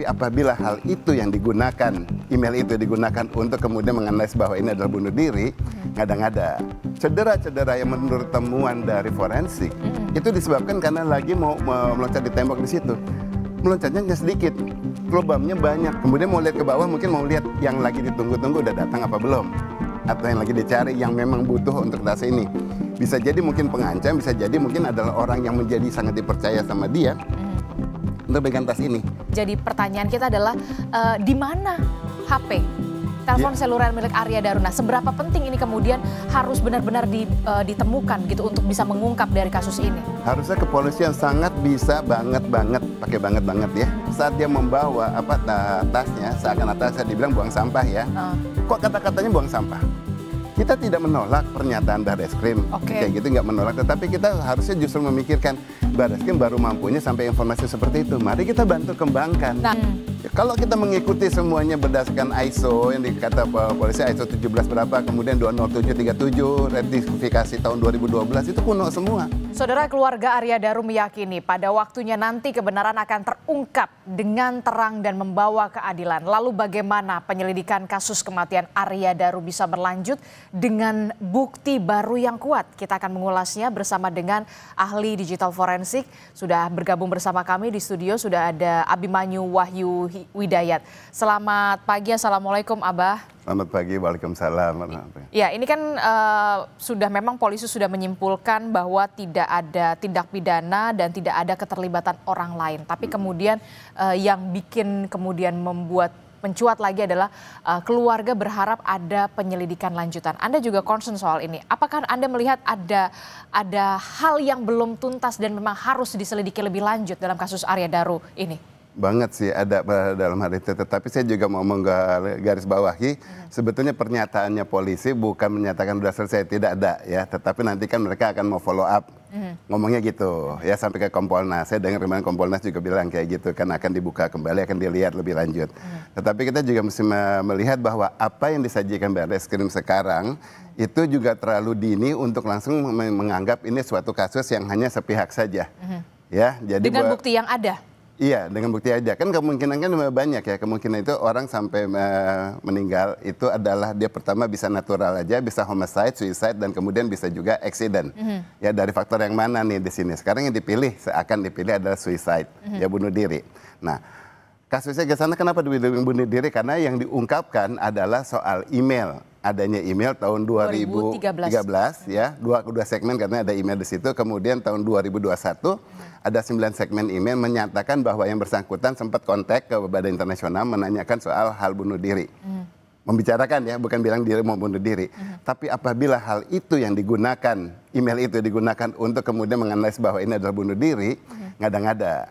Tapi apabila hal itu yang digunakan, email itu digunakan untuk kemudian menganalisis bahwa ini adalah bunuh diri, ngada-ngada. Cedera-cedera yang menurut temuan dari forensik itu disebabkan karena lagi mau meloncat di tembok di situ. Meloncatnya hanya sedikit, lubangnya banyak. Kemudian mau lihat ke bawah, mungkin mau lihat yang lagi ditunggu-tunggu udah datang apa belum, atau yang lagi dicari yang memang butuh untuk data ini. Bisa jadi mungkin pengancam, bisa jadi mungkin adalah orang yang menjadi sangat dipercaya sama dia untuk pegang tas ini. Jadi pertanyaan kita adalah di mana HP, telepon seluler milik Arya Daruna? Seberapa penting ini kemudian harus benar-benar ditemukan gitu untuk bisa mengungkap dari kasus ini? Harusnya kepolisian sangat bisa pakai banget ya. Saat dia membawa tasnya, seakan tasnya dibilang buang sampah ya. Kok kata-katanya buang sampah? Kita tidak menolak pernyataan Barreskrim, kayak gitu nggak menolak, tetapi kita harusnya justru memikirkan Barreskrim baru mampunya sampai informasi seperti itu. Mari kita bantu kembangkan. Kalau kita mengikuti semuanya berdasarkan ISO yang dikata polisi ISO 17 berapa, kemudian 20737, ratifikasi tahun 2012 itu kuno semua. Saudara, keluarga Arya Daru meyakini pada waktunya nanti kebenaran akan terungkap dengan terang dan membawa keadilan. Lalu bagaimana penyelidikan kasus kematian Arya Daru bisa berlanjut dengan bukti baru yang kuat? Kita akan mengulasnya bersama dengan ahli digital forensik. Sudah bergabung bersama kami di studio, sudah ada Abimanyu Wahyu Widayat. Selamat pagi, Assalamualaikum Abah. Selamat pagi, waalaikumsalam. Ya, ini kan memang polisi sudah menyimpulkan bahwa tidak ada tindak pidana dan tidak ada keterlibatan orang lain. Tapi kemudian yang bikin kemudian membuat mencuat lagi adalah keluarga berharap ada penyelidikan lanjutan. Anda juga concern soal ini. Apakah Anda melihat ada hal yang belum tuntas dan memang harus diselidiki lebih lanjut dalam kasus Arya Daru ini? Banget sih ada dalam hal itu, tetapi saya juga mau menggaris bawahi sebetulnya pernyataannya polisi bukan menyatakan sudah selesai, tidak ada ya, tetapi nanti kan mereka akan mau follow up, ngomongnya gitu ya sampai ke Kompolnas. Saya dengar kemarin Kompolnas juga bilang kayak gitu, kan akan dibuka kembali, akan dilihat lebih lanjut. Tetapi kita juga mesti melihat bahwa apa yang disajikan Barreskrim sekarang itu juga terlalu dini untuk langsung menganggap ini suatu kasus yang hanya sepihak saja. Ya, jadi dengan bukti yang ada. Iya, dengan bukti aja. Kan kemungkinan kan banyak ya. Kemungkinan itu orang sampai meninggal itu adalah dia pertama bisa natural aja, bisa homicide, suicide, dan kemudian bisa juga accident. Ya, dari faktor yang mana nih di sini? Sekarang yang akan dipilih adalah suicide, ya bunuh diri. Nah, kasusnya ke sana kenapa bunuh diri? Karena yang diungkapkan adalah soal email. Adanya email tahun 2013 ya, dua segmen karena ada email di situ. Kemudian tahun 2021 ada 9 segmen email menyatakan bahwa yang bersangkutan sempat kontak ke Badan Internasional menanyakan soal hal bunuh diri. Membicarakan ya, bukan bilang diri mau bunuh diri. Tapi apabila hal itu yang digunakan, email itu digunakan untuk kemudian menganalisis bahwa ini adalah bunuh diri, ngada-ngada.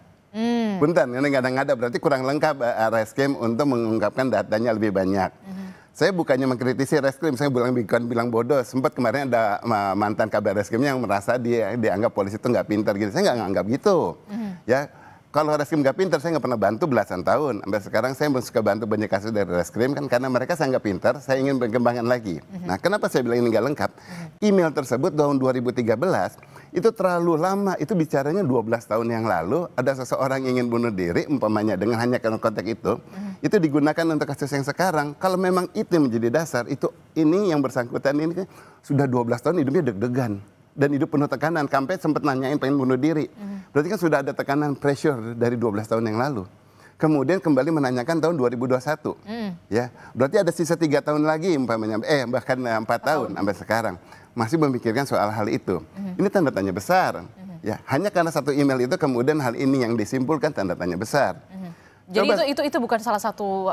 Punten, ini ngada-ngada berarti kurang lengkap Barreskrim untuk mengungkapkan datanya lebih banyak. Saya bukannya mengkritisi Reskrim, saya bukan bilang bodoh. Sempat kemarin ada mantan kabar Reskrimnya yang merasa dia dianggap polisi itu nggak pintar gitu. Saya nggak nganggap gitu. Ya, kalau Reskrim nggak pintar, saya nggak pernah bantu belasan tahun. Sampai sekarang saya suka bantu banyak kasus dari Reskrim kan karena mereka saya nggak pintar, saya ingin perkembangan lagi. Nah, kenapa saya bilang ini nggak lengkap? Email tersebut tahun 2013 itu terlalu lama, itu bicaranya 12 tahun yang lalu ada seseorang yang ingin bunuh diri umpamanya dengan hanya konteks itu digunakan untuk kasus yang sekarang. Kalau memang itu menjadi dasar, ini yang bersangkutan ini sudah 12 tahun hidupnya deg-degan dan hidup penuh tekanan, sampai sempat nanyain pengen bunuh diri. Berarti kan sudah ada tekanan pressure dari 12 tahun yang lalu. Kemudian kembali menanyakan tahun 2021. Ya, berarti ada sisa 3 tahun lagi umpamanya, bahkan 4 tahun sampai sekarang masih memikirkan soal hal itu. Ini tanda tanya besar. Ya, hanya karena satu email itu kemudian hal ini yang disimpulkan tanda tanya besar. Jadi itu bukan salah satu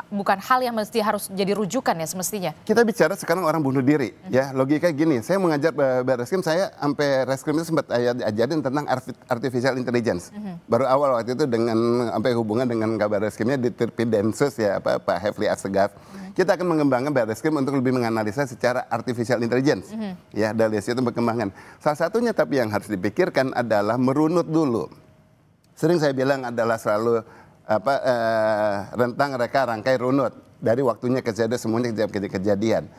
bukan hal yang mesti harus jadi rujukan ya semestinya. Kita bicara sekarang orang bunuh diri ya, logika gini. Saya mengajar Barreskrim, saya sampai Reskrim itu sempat ajarin tentang artificial intelligence. Baru awal waktu itu dengan sampai hubungan dengan kabar Reskrimnya di Densus ya Pak Hefli Assegaf. Kita akan mengembangkan Barreskrim untuk lebih menganalisa secara artificial intelligence. Ya, dari situ perkembangan. Salah satunya tapi yang harus dipikirkan adalah merunut dulu. Sering saya bilang adalah selalu rentang reka rangkai runut. dari waktunya kejadian semuanya kejadian.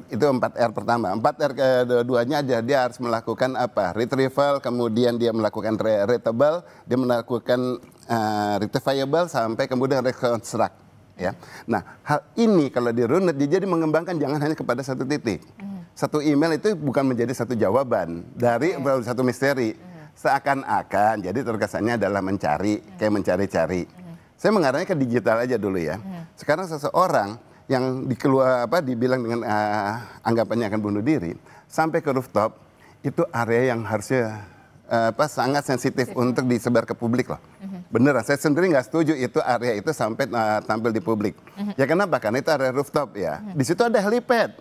Itu 4R pertama. 4R keduanya aja dia harus melakukan apa? Retrieval, kemudian dia melakukan readable, dia melakukan retrievable sampai kemudian reconstruct. Ya. Nah, hal ini kalau dirunut dia jadi mengembangkan jangan hanya kepada satu titik. Satu email itu bukan menjadi satu jawaban dari satu misteri. Seakan-akan jadi terkesannya adalah mencari, kayak mencari-cari. Saya mengarahnya ke digital aja dulu ya. Sekarang seseorang yang dibilang dengan anggapannya akan bunuh diri sampai ke rooftop itu area yang harusnya sangat sensitif untuk disebar ke publik loh. Beneran, saya sendiri nggak setuju itu area itu sampai tampil di publik. Ya kenapa? Karena itu area rooftop ya. Di situ ada helipad.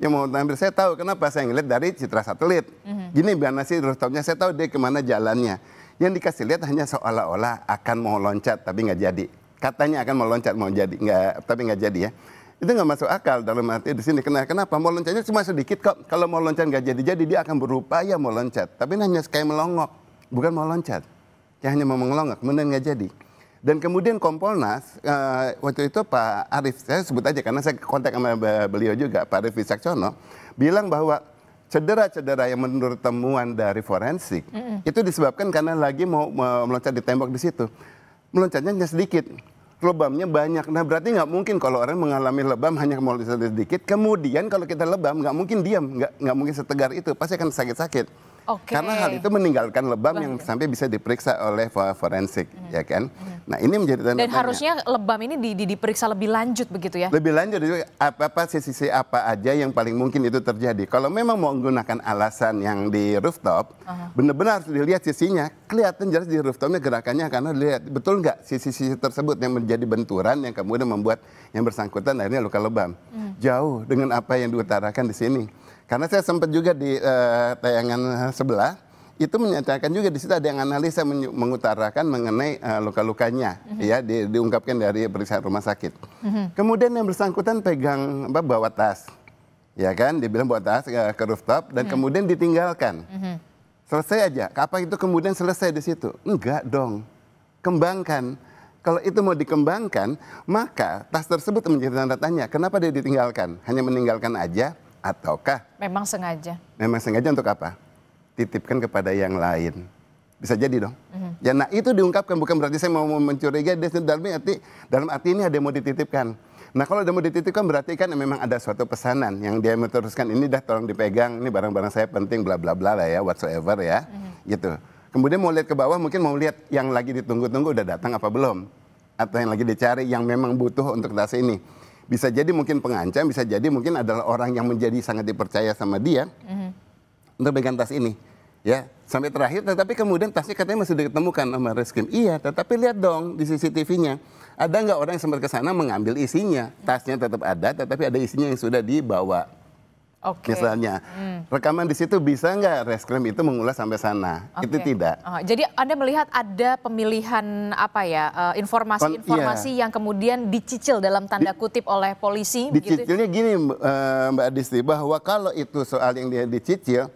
Yang mau tampil saya tahu kenapa saya ngeliat dari citra satelit. Gini mana sih rooftopnya, saya tahu dia kemana jalannya. Yang dikasih lihat hanya seolah-olah akan mau loncat tapi nggak jadi. Katanya akan mau loncat mau jadi, tapi nggak jadi ya. Itu nggak masuk akal dalam arti di sini. Kenapa? Mau loncatnya cuma sedikit kok. Kalau mau loncat nggak jadi dia akan berupaya mau loncat. Tapi ini hanya kayak melongok, bukan mau loncat. Kayak hanya mau melongok, kemudian nggak jadi. Dan kemudian Kompolnas, waktu itu Pak Arief, saya sebut aja karena saya kontak sama beliau juga, Pak Arief Wicaksono, bilang bahwa cedera-cedera yang menurut temuan dari forensik, itu disebabkan karena lagi mau meloncat di tembok di situ. Meloncatnya hanya sedikit. Lebamnya banyak. Nah berarti nggak mungkin kalau orang mengalami lebam hanya mau sedikit. Kemudian kalau kita lebam nggak mungkin diam, nggak mungkin setegar itu. Pasti akan sakit-sakit. Karena hal itu meninggalkan lebam yang sampai bisa diperiksa oleh forensik, ya kan? Nah ini menjadi tanda tanya. Dan harusnya lebam ini diperiksa lebih lanjut begitu ya? Lebih lanjut, apa sisi apa aja yang paling mungkin itu terjadi. Kalau memang mau menggunakan alasan yang di rooftop, benar-benar harus dilihat sisinya. Kelihatan jelas di rooftopnya gerakannya karena dilihat betul nggak sisi-sisi tersebut yang menjadi benturan yang kemudian membuat yang bersangkutan akhirnya luka lebam. Jauh dengan apa yang diutarakan di sini. Karena saya sempat juga di tayangan sebelah, itu menyatakan juga di situ ada yang analisa mengutarakan mengenai luka-lukanya, ya diungkapkan dari periksaan rumah sakit. Kemudian yang bersangkutan pegang bawa tas, ya kan, dibilang bawa tas ke rooftop dan kemudian ditinggalkan. Selesai aja, apa itu kemudian selesai di situ? Enggak dong, kembangkan. Kalau itu mau dikembangkan, maka tas tersebut menjadi tanda tanya, kenapa dia ditinggalkan? Hanya meninggalkan aja? Ataukah memang sengaja? Memang sengaja untuk apa? Titipkan kepada yang lain. Bisa jadi dong. Ya, nah itu diungkapkan bukan berarti saya mau mencurigai. Dalam arti ini ada yang mau dititipkan. Nah kalau ada mau dititipkan berarti kan memang ada suatu pesanan yang dia meneruskan ini dah tolong dipegang. Ini barang-barang saya penting bla bla bla lah ya whatsoever ya. Gitu. Kemudian mau lihat ke bawah mungkin mau lihat yang lagi ditunggu-tunggu udah datang apa belum. Atau yang lagi dicari yang memang butuh untuk tas ini. Bisa jadi mungkin pengancam, bisa jadi mungkin adalah orang yang menjadi sangat dipercaya sama dia untuk pegang tas ini. Ya, sampai terakhir, tetapi kemudian tasnya katanya masih ditemukan sama reskrim. Iya, tetapi lihat dong di CCTV-nya. Ada nggak orang yang sempat ke sana mengambil isinya? Tasnya tetap ada, tetapi ada isinya yang sudah dibawa. Misalnya, rekaman di situ bisa nggak reskrim itu mengulas sampai sana? Itu tidak. Jadi Anda melihat ada pemilihan apa ya informasi-informasi yang kemudian dicicil dalam tanda kutip oleh polisi? Dicicilnya gini Mbak Adisti, bahwa kalau itu soal yang dia dicicil,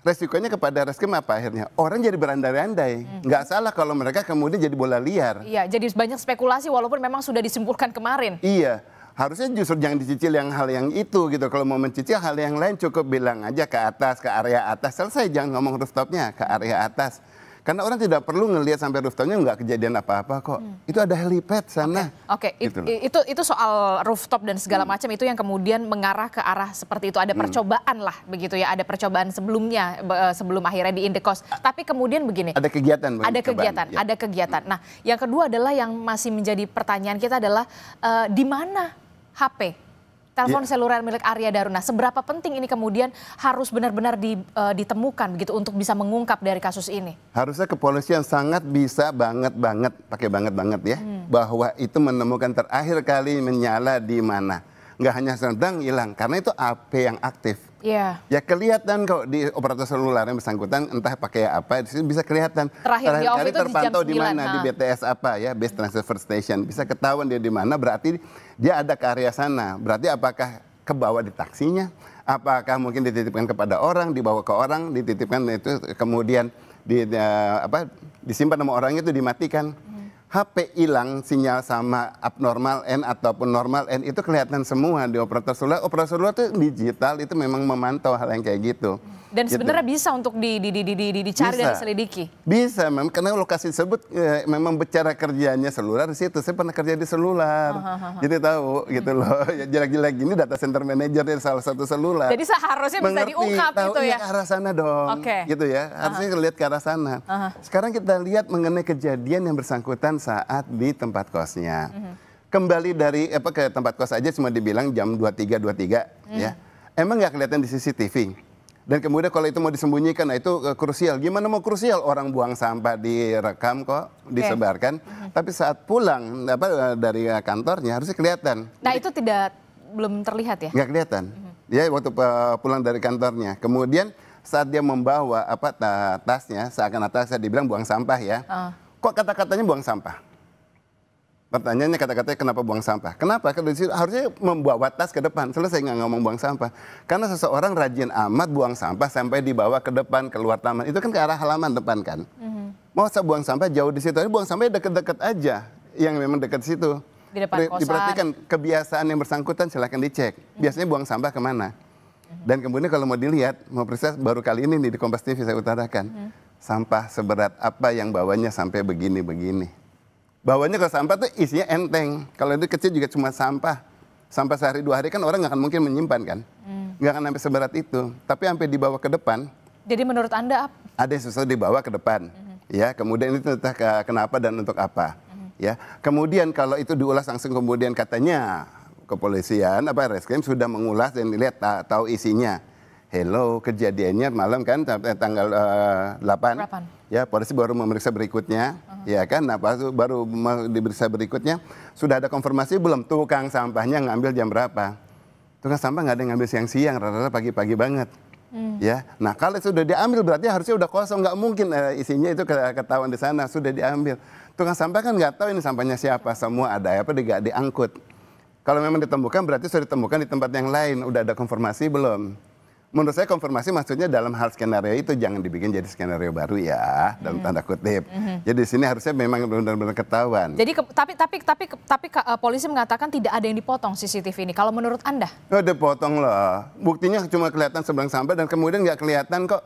resikonya kepada reskrim apa akhirnya? Orang jadi berandai-andai. Nggak salah kalau mereka kemudian jadi bola liar. Iya, jadi banyak spekulasi walaupun memang sudah disimpulkan kemarin. Iya. Harusnya justru jangan dicicil hal yang itu gitu. Kalau mau mencicil hal yang lain cukup bilang aja ke atas, ke area atas. Selesai, jangan ngomong rooftopnya, ke area atas. Karena orang tidak perlu ngelihat sampai rooftopnya nggak kejadian apa-apa kok. Itu ada helipad sana. Gitu itu soal rooftop dan segala macam itu yang kemudian mengarah ke arah seperti itu. Ada percobaan lah begitu ya. Ada percobaan sebelumnya sebelum akhirnya di Indekos. Tapi kemudian begini. Ada kegiatan. Ada kegiatan. Nah yang kedua adalah yang masih menjadi pertanyaan kita adalah di mana HP? Telepon seluler milik Arya Daruna. Seberapa penting ini kemudian harus benar-benar ditemukan begitu untuk bisa mengungkap dari kasus ini? Harusnya kepolisian sangat bisa banget, pakai banget ya. Bahwa itu menemukan terakhir kali menyala di mana. Nggak hanya sedang hilang, karena itu AP yang aktif. Iya. Ya kelihatan kok di operator seluler yang bersangkutan entah pakai apa, bisa kelihatan. Terakhir kali itu terpantau di mana, di BTS. BTS apa ya, Base Transfer Station. Bisa ketahuan dia di mana, berarti dia ada ke area sana. Berarti apakah kebawa di taksinya? Apakah mungkin dititipkan kepada orang, dibawa ke orang, dititipkan itu kemudian disimpan sama orang itu dimatikan. HP hilang sinyal sama abnormal N ataupun normal N itu kelihatan semua di operator seluler. Operator seluler itu digital itu memang memantau hal yang kayak gitu. Dan gitu. sebenarnya bisa untuk dicari dan diselidiki. Bisa, memang karena lokasi tersebut memang bicara kerjanya seluler di situ. Saya pernah kerja di seluler, jadi tahu gitu loh. Ya, jelek-jelek gini data center manager dari salah satu seluler. Jadi seharusnya bisa diungkap tahu, gitu ya. Ke arah sana dong, gitu ya. Harusnya lihat ke arah sana. Sekarang kita lihat mengenai kejadian yang bersangkutan saat di tempat kosnya. Kembali dari ke tempat kos aja cuma dibilang jam 23.23 ya. Emang nggak kelihatan di CCTV? Dan kemudian kalau itu mau disembunyikan, nah itu krusial. Gimana mau krusial? Orang buang sampah direkam kok, disebarkan. Tapi saat pulang dari kantornya harusnya kelihatan. Nah itu belum terlihat ya? Nggak kelihatan. Ya waktu pulang dari kantornya. Kemudian saat dia membawa tasnya, seakan atasnya dibilang buang sampah ya. Kok kata-katanya buang sampah? Pertanyaannya kata-katanya kenapa buang sampah? Kenapa? Karena harusnya membawa tas ke depan. Selesai nggak ngomong buang sampah. Karena seseorang rajin amat buang sampah sampai dibawa ke depan, keluar taman. Itu kan ke arah halaman depan kan. Mau buang sampah jauh di situ. Buang sampah deket-deket aja. Yang memang dekat situ. Di depan kosan. Diperhatikan kebiasaan yang bersangkutan silahkan dicek. Biasanya buang sampah kemana? Dan kemudian kalau mau dilihat, mau periksa baru kali ini nih di Kompas TV saya utarakan. Sampah seberat apa yang bawanya sampai begini-begini. Bawanya kalau sampah tuh isinya enteng. Kalau itu kecil juga cuma sampah. Sampah sehari 2 hari kan orang nggak akan mungkin menyimpan kan. Nggak akan sampai seberat itu. Tapi sampai dibawa ke depan. Jadi menurut Anda apa? Ada yang susah dibawa ke depan. Ya, kemudian itu entah kenapa dan untuk apa. Ya, kemudian kalau itu diulas langsung kemudian katanya kepolisian reskrim sudah mengulas dan dilihat tahu isinya. Hello, kejadiannya malam kan tanggal 8. Ya, polisi baru memeriksa berikutnya, ya kan? Nah, baru diperiksa berikutnya, sudah ada konfirmasi belum tukang sampahnya ngambil jam berapa? Tukang sampah nggak ada yang ngambil siang-siang, rata-rata pagi-pagi banget. Ya, nah kalau sudah diambil berarti harusnya udah kosong, nggak mungkin isinya itu ketahuan di sana, sudah diambil. Tukang sampah kan nggak tahu ini sampahnya siapa, semua ada diangkut. Kalau memang ditemukan berarti sudah ditemukan di tempat yang lain, udah ada konfirmasi belum? Menurut saya konfirmasi maksudnya dalam hal skenario itu jangan dibikin jadi skenario baru ya, dalam tanda kutip. Jadi di sini harusnya memang benar-benar ketahuan. Jadi tapi polisi mengatakan tidak ada yang dipotong CCTV ini. Kalau menurut Anda? Oh, dipotong loh. Buktinya cuma kelihatan seberang sampah dan kemudian nggak kelihatan kok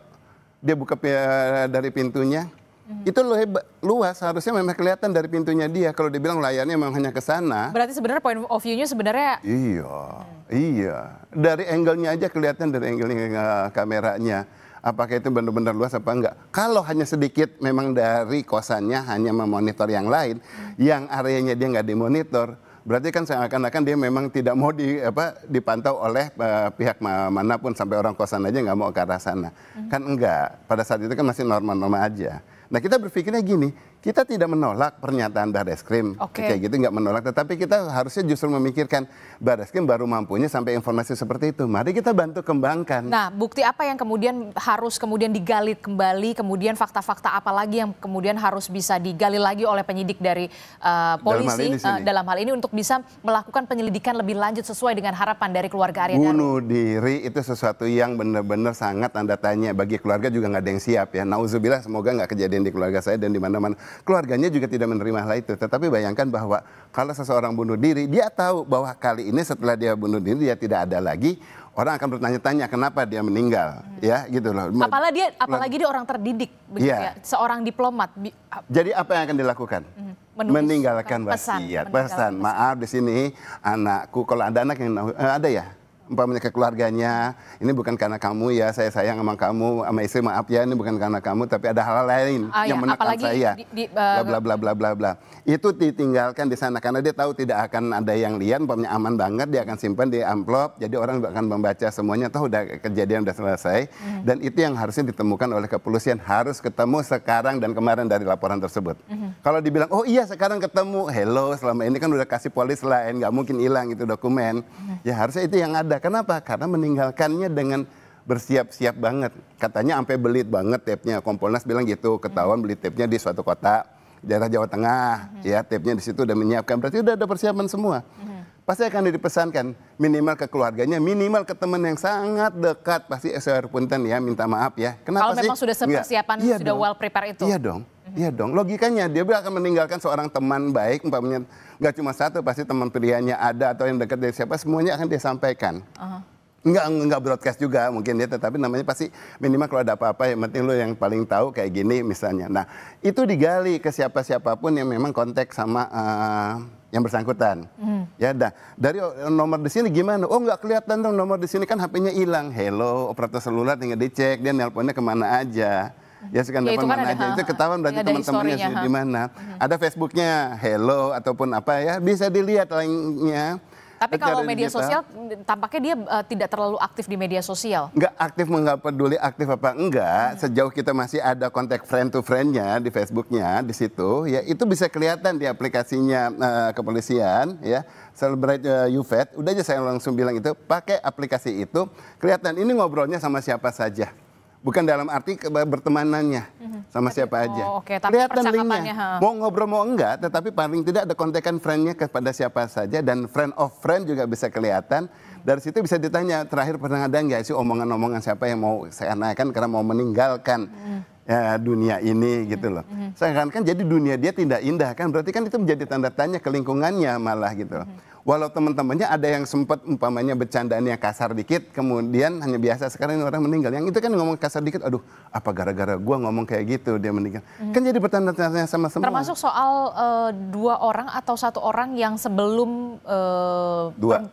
dia buka dari pintunya. Itu luas, harusnya memang kelihatan dari pintunya dia. Kalau dibilang layarnya memang hanya ke sana. Berarti sebenarnya point of view-nya sebenarnya... Iya. Dari angle-nya aja kelihatan dari angle kameranya. Apakah itu benar-benar luas apa enggak? Kalau hanya sedikit memang dari kosannya hanya memonitor yang lain, yang areanya dia nggak dimonitor, berarti kan seakan-akan dia memang tidak mau dipantau oleh pihak manapun, sampai orang kosan aja nggak mau ke arah sana. Kan enggak, pada saat itu kan masih normal-normal aja. Nah kita berpikirnya gini, kita tidak menolak pernyataan Barreskrim, kayak gitu nggak menolak, tetapi kita harusnya justru memikirkan Barreskrim baru mampunya sampai informasi seperti itu. Mari kita bantu kembangkan. Nah, bukti apa yang kemudian harus digali kembali, kemudian fakta-fakta apa lagi yang kemudian harus bisa digali lagi oleh penyidik dari polisi dalam hal ini untuk bisa melakukan penyelidikan lebih lanjut sesuai dengan harapan dari keluarga Arya Daru. Bunuh diri itu sesuatu yang benar-benar sangat tanda tanya, bagi keluarga juga nggak ada yang siap ya. Nauzubillah, semoga nggak kejadian di keluarga saya dan di mana-mana. Keluarganya juga tidak menerima hal itu. Tetapi bayangkan bahwa kalau seseorang bunuh diri, dia tahu bahwa kali ini setelah dia bunuh diri dia tidak ada lagi, orang akan bertanya-tanya kenapa dia meninggal, ya gitu loh. Apalagi dia orang terdidik, begitu ya, seorang diplomat. Jadi apa yang akan dilakukan? Meninggalkan wasiat, pesan. Maaf di sini anakku, kalau ada anak yang ada ya. Umpamanya ke keluarganya, ini bukan karena kamu ya, saya sayang sama kamu, sama istri maaf ya, ini bukan karena kamu, tapi ada hal lain yang menekan saya, bla bla bla bla bla. Itu ditinggalkan di sana karena dia tahu tidak akan ada yang lihat, umpamanya aman banget, dia akan simpan di amplop, jadi orang akan membaca semuanya, tahu udah kejadian udah selesai, dan itu yang harusnya ditemukan oleh kepolisian, harus ketemu sekarang dan kemarin dari laporan tersebut. Kalau dibilang, oh iya sekarang ketemu, hello, selama ini kan udah kasih polis lain, nggak mungkin hilang itu dokumen, ya harusnya itu yang ada. Kenapa? Karena meninggalkannya dengan bersiap-siap banget. Katanya sampai belit banget tape-nya. Kompolnas bilang gitu, ketahuan beli tape-nya di suatu kota, daerah Jawa Tengah, ya tape-nya di situ udah menyiapkan. Berarti udah ada persiapan semua. Pasti akan dipesankan minimal ke keluarganya, minimal ke teman yang sangat dekat. Pasti punten ya, minta maaf ya. Kenapa kalau memang sudah persiapan, sudah well prepare itu? Iya dong. Iya dong, logikanya dia akan meninggalkan seorang teman baik, umpamanya nggak cuma satu, pasti teman pilihannya ada atau yang dekat dari siapa, semuanya akan dia sampaikan. Enggak broadcast juga mungkin dia, tetapi namanya pasti minimal kalau ada apa-apa yang penting lo yang paling tahu kayak gini misalnya. Nah itu digali ke siapapun yang memang kontak sama yang bersangkutan. Ya dah dari nomor di sini gimana? Oh nggak kelihatan dong nomor di sini kan HP-nya hilang. Hello operator seluler tinggal dicek dia nelponnya kemana aja. Ya sekarang telepon mana aja itu ketahuan berarti teman-temannya di mana. Ada Facebooknya Hello ataupun apa ya bisa dilihat linknya. Tapi kalau media sosial tampaknya dia tidak terlalu aktif di media sosial. Nggak aktif, nggak peduli aktif apa enggak. Sejauh kita masih ada kontak friend to friend-nya di Facebooknya di situ, ya itu bisa kelihatan di aplikasinya kepolisian, ya. Celebrate UVET, udah aja saya langsung bilang itu pakai aplikasi itu kelihatan ini ngobrolnya sama siapa saja. Bukan dalam arti bertemanannya sama siapa aja. Oke, tapi kelihatan linknya. Mau ngobrol mau enggak, tetapi paling tidak ada kontekan friendnya kepada siapa saja dan friend of friend juga bisa kelihatan. Dari situ bisa ditanya terakhir pernah ada nggak sih omongan-omongan siapa yang mau saya naikkan karena mau meninggalkan dunia ini gitu loh. Sekarang kan jadi dunia dia tidak indah kan, berarti kan itu menjadi tanda tanya ke lingkungannya malah gitu. Walau teman-temannya ada yang sempat umpamanya bercandaan yang kasar dikit, kemudian hanya biasa sekarang orang meninggal. Yang itu kan ngomong kasar dikit, aduh apa gara-gara gua ngomong kayak gitu dia meninggal. Kan jadi bertanda-tanya sama semua. Termasuk soal 2 orang atau 1 orang yang sebelum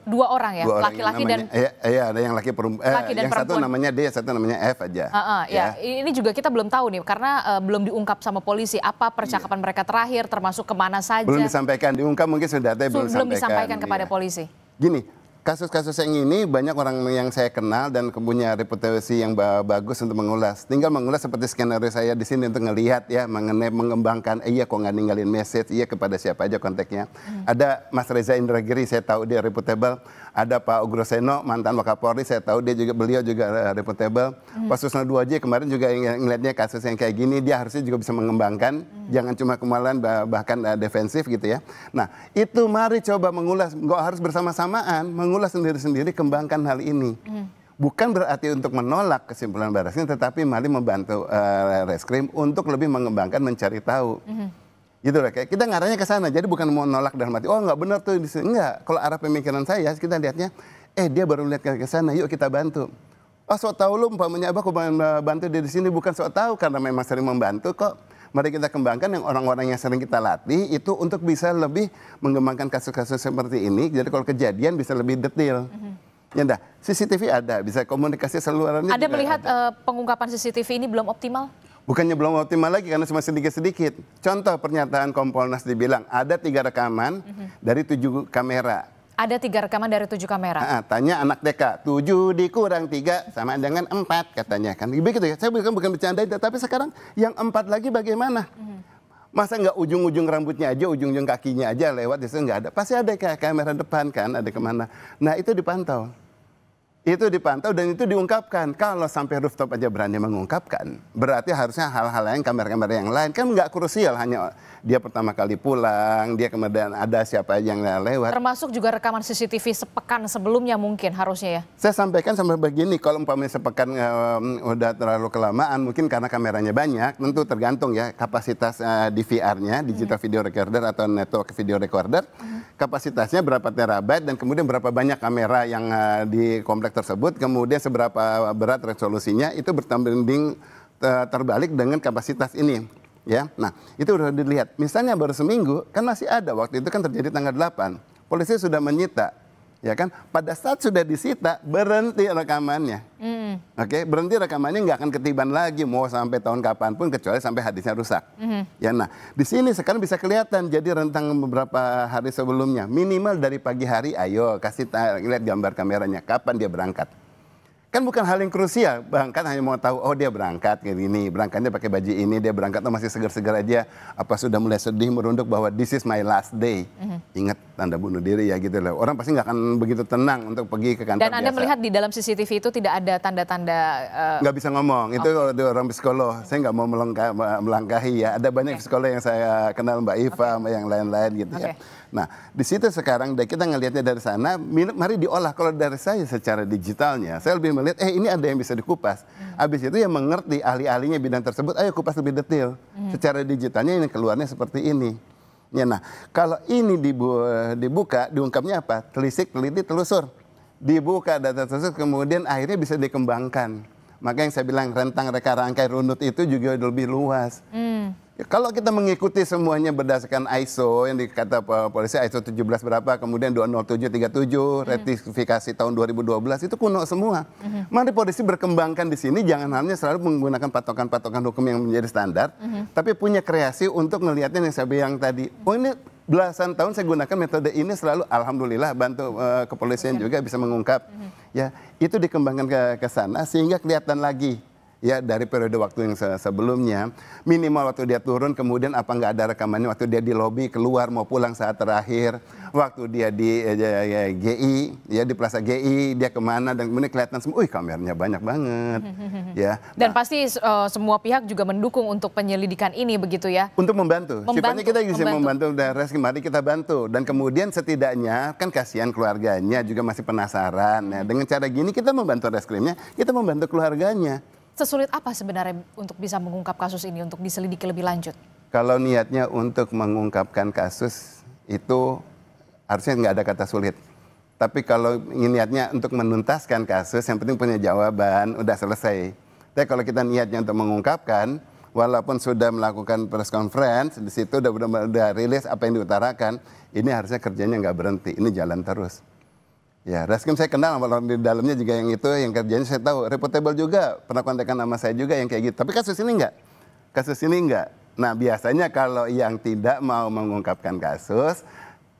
dua orang ya, laki-laki dan iya ada yang laki perempuan. Yang satu namanya D, satu namanya F aja. Ya ini juga kita belum tahu nih karena belum diungkap sama polisi apa percakapan mereka terakhir, termasuk kemana saja. Belum disampaikan, diungkap mungkin sudah tapi belum disampaikan kepada polisi. Gini, kasus-kasus yang ini banyak orang yang saya kenal dan punya reputasi yang bagus untuk mengulas. Tinggal mengulas seperti skenario saya di sini untuk ngelihat ya mengenai mengembangkan iya kok nggak ninggalin message, iya kepada siapa aja kontaknya. Ada Mas Reza Indragiri, saya tahu dia reputable. Ada Pak Ugroseno, mantan Wakapolri, saya tahu beliau juga reputable. Pak Susno Duaji kemarin juga ngelihatnya kasus yang kayak gini, dia harusnya juga bisa mengembangkan, jangan cuma kemalan bahkan defensif gitu ya. Nah itu mari coba mengulas, nggak harus bersama-samaan, mengulas sendiri-sendiri, kembangkan hal ini. Bukan berarti untuk menolak kesimpulan Barreskrim, tetapi mari membantu Reskrim untuk lebih mengembangkan, mencari tahu. Gitu loh, kayak kita ngarahnya ke sana. Jadi bukan mau nolak dalam arti, oh nggak benar tuh di sini. Enggak, kalau arah pemikiran saya kita lihatnya, dia baru lihat ke sana, yuk kita bantu. Oh sok tahu lu umpamanya aku bantu dia di sini, bukan sok tahu karena memang sering membantu kok. Mari kita kembangkan yang orang-orang yang sering kita latih itu untuk bisa lebih mengembangkan kasus-kasus seperti ini. Jadi kalau kejadian bisa lebih detail. Ya dah, CCTV ada, bisa komunikasi seluruhnya. Ada melihat pengungkapan CCTV ini belum optimal? Bukannya belum optimal lagi karena cuma sedikit-sedikit. Contoh pernyataan Kompolnas dibilang ada 3 rekaman dari 7 kamera. Ada 3 rekaman dari 7 kamera. Tanya anak TK, 7 dikurang 3 sama dengan 4 katanya kan. Begitu ya. Saya bukan bercanda, tapi sekarang yang 4 lagi bagaimana? Masa nggak ujung-ujung rambutnya aja, ujung-ujung kakinya aja lewat, itu nggak ada. Pasti ada kamera depan kan, ada kemana. Nah itu dipantau. Itu dipantau dan itu diungkapkan. Kalau sampai rooftop aja berani mengungkapkan, berarti harusnya hal-hal lain, kamera-kamera yang lain kan nggak krusial, hanya dia pertama kali pulang, dia kemudian ada siapa yang lewat. Termasuk juga rekaman CCTV sepekan sebelumnya mungkin harusnya ya. Saya sampaikan sampai begini, kalau umpamanya sepekan udah terlalu kelamaan, mungkin karena kameranya banyak, tentu tergantung ya kapasitas DVR-nya, digital video recorder atau network video recorder, kapasitasnya berapa terabyte dan kemudian berapa banyak kamera yang di kompleks tersebut, kemudian seberapa berat resolusinya, itu berbanding terbalik dengan kapasitas ini. Ya, nah itu udah dilihat. Misalnya baru seminggu, kan masih ada, waktu itu kan terjadi tanggal 8. Polisi sudah menyita, ya kan? Pada saat sudah disita, berhenti rekamannya. Oke, berhenti rekamannya nggak akan ketiban lagi, mau sampai tahun kapanpun kecuali sampai hadisnya rusak. Ya, nah di sini sekarang bisa kelihatan. Jadi rentang beberapa hari sebelumnya, minimal dari pagi hari, ayo kasih lihat gambar kameranya, kapan dia berangkat. Kan bukan hal yang krusial, berangkat hanya mau tahu, oh dia berangkat kayak gini, berangkatnya pakai baju ini, dia berangkat masih segar-segar aja, apa sudah mulai sedih merunduk bahwa this is my last day. Ingat tanda bunuh diri ya gitu loh. Orang pasti nggak akan begitu tenang untuk pergi ke kantor. Dan Anda biasa. melihat di dalam CCTV itu tidak ada tanda-tanda nggak bisa ngomong. Itu kalau di orang psikolog, saya nggak mau melangkahi ya. Ada banyak psikolog yang saya kenal, Mbak Iva, sama yang lain-lain gitu ya. Nah, di situ sekarang kita ngelihatnya dari sana, mari diolah. Kalau dari saya secara digitalnya, saya lebih melihat, ini ada yang bisa dikupas. Habis itu yang mengerti ahli-ahlinya bidang tersebut, ayo kupas lebih detail. Secara digitalnya ini keluarnya seperti ini. Ya, nah, kalau ini dibuka, diungkapnya apa? Telisik, teliti, telusur. Dibuka data tersebut, kemudian akhirnya bisa dikembangkan. Maka yang saya bilang rentang reka rangkai runut itu juga lebih luas. Ya, kalau kita mengikuti semuanya berdasarkan ISO yang dikata polisi ISO 17 berapa, kemudian 20737, ratifikasi tahun 2012 itu kuno semua. Mari polisi berkembangkan di sini, jangan hanya selalu menggunakan patokan-patokan hukum yang menjadi standar, tapi punya kreasi untuk melihatnya yang saya bilang tadi. Oh, ini belasan tahun saya gunakan metode ini selalu, alhamdulillah bantu kepolisian juga bisa mengungkap. Ya, itu dikembangkan ke sana sehingga kelihatan lagi. Ya, dari periode waktu yang sebelumnya, minimal waktu dia turun, kemudian apa nggak ada rekamannya waktu dia di lobi, keluar mau pulang saat terakhir, waktu dia di GI, ya di Plaza GI, dia kemana, dan kemudian kelihatan semua, kameranya banyak banget. Ya. Dan pasti semua pihak juga mendukung untuk penyelidikan ini begitu ya? Untuk membantu. Sifatnya kita bisa membantu, dan mari kita bantu. Dan kemudian setidaknya, kan kasihan keluarganya juga masih penasaran. Ya. Dengan cara gini kita membantu reskrimnya, kita membantu keluarganya. Sesulit apa sebenarnya untuk bisa mengungkap kasus ini, untuk diselidiki lebih lanjut? Kalau niatnya untuk mengungkapkan kasus itu harusnya nggak ada kata sulit. Tapi kalau niatnya untuk menuntaskan kasus, yang penting punya jawaban, udah selesai. Tapi kalau kita niatnya untuk mengungkapkan, walaupun sudah melakukan press conference, di situ udah rilis apa yang diutarakan, ini harusnya kerjanya nggak berhenti, ini jalan terus. Ya, Reskrim saya kenal, orang di dalamnya juga yang itu, yang kerjanya saya tahu. Reputable juga, pernah kontekan sama saya juga yang kayak gitu. Tapi kasus ini enggak. Kasus ini enggak. Nah, biasanya kalau yang tidak mau mengungkapkan kasus,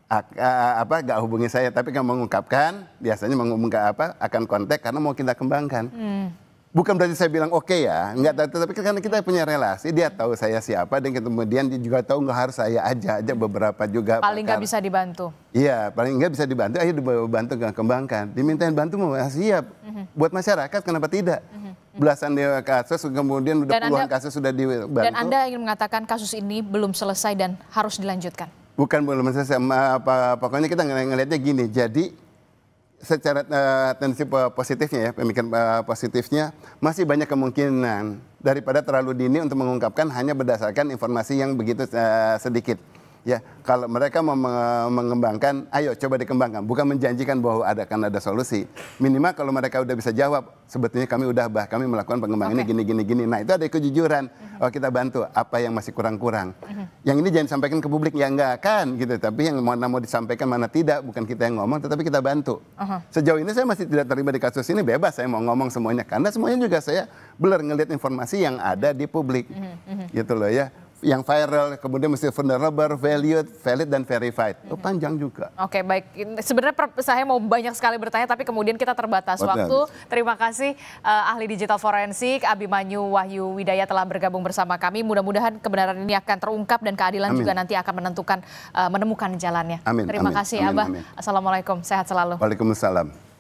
nggak hubungi saya. Tapi kalau mengungkapkan, biasanya akan kontak karena mau kita kembangkan. Bukan berarti saya bilang oke ya, enggak, tapi karena kita punya relasi, dia tahu saya siapa, dan kemudian dia juga tahu nggak harus saya aja beberapa juga. Paling nggak bisa dibantu. Iya, paling nggak bisa dibantu, ayo dibantu kembangkan. Dimintain bantu mau siap. Buat masyarakat kenapa tidak? Belasan kasus, kemudian udah puluhan kasus sudah dibantu. Dan Anda ingin mengatakan kasus ini belum selesai dan harus dilanjutkan? Bukan belum selesai, pokoknya kita ngelihatnya gini, jadi secara tendensi positifnya ya, pemikiran positifnya masih banyak kemungkinan daripada terlalu dini untuk mengungkapkan hanya berdasarkan informasi yang begitu sedikit. Ya, kalau mereka mau mengembangkan, ayo coba dikembangkan. Bukan menjanjikan bahwa akan ada solusi. Minimal kalau mereka udah bisa jawab, sebetulnya kami kami melakukan pengembangan ini gini. Nah, itu ada kejujuran. Oh, kita bantu apa yang masih kurang-kurang. Yang ini jangan sampaikan ke publik, ya enggak kan gitu. Tapi yang mana mau disampaikan, mana tidak, bukan kita yang ngomong, tetapi kita bantu. Sejauh ini saya masih tidak terlibat di kasus ini, bebas saya mau ngomong semuanya. Karena semuanya juga saya blur ngelihat informasi yang ada di publik. Gitu loh ya. Yang viral, kemudian mesti vulnerable, valued, valid, dan verified. Itu panjang juga. Oke, baik. Sebenarnya saya mau banyak sekali bertanya, tapi kemudian kita terbatas waktu. Terima kasih ahli digital forensik Abimanyu Wahyu Widaya telah bergabung bersama kami. Mudah-mudahan kebenaran ini akan terungkap dan keadilan juga nanti akan menemukan jalannya. Terima kasih, Abah. Assalamualaikum, sehat selalu. Waalaikumsalam.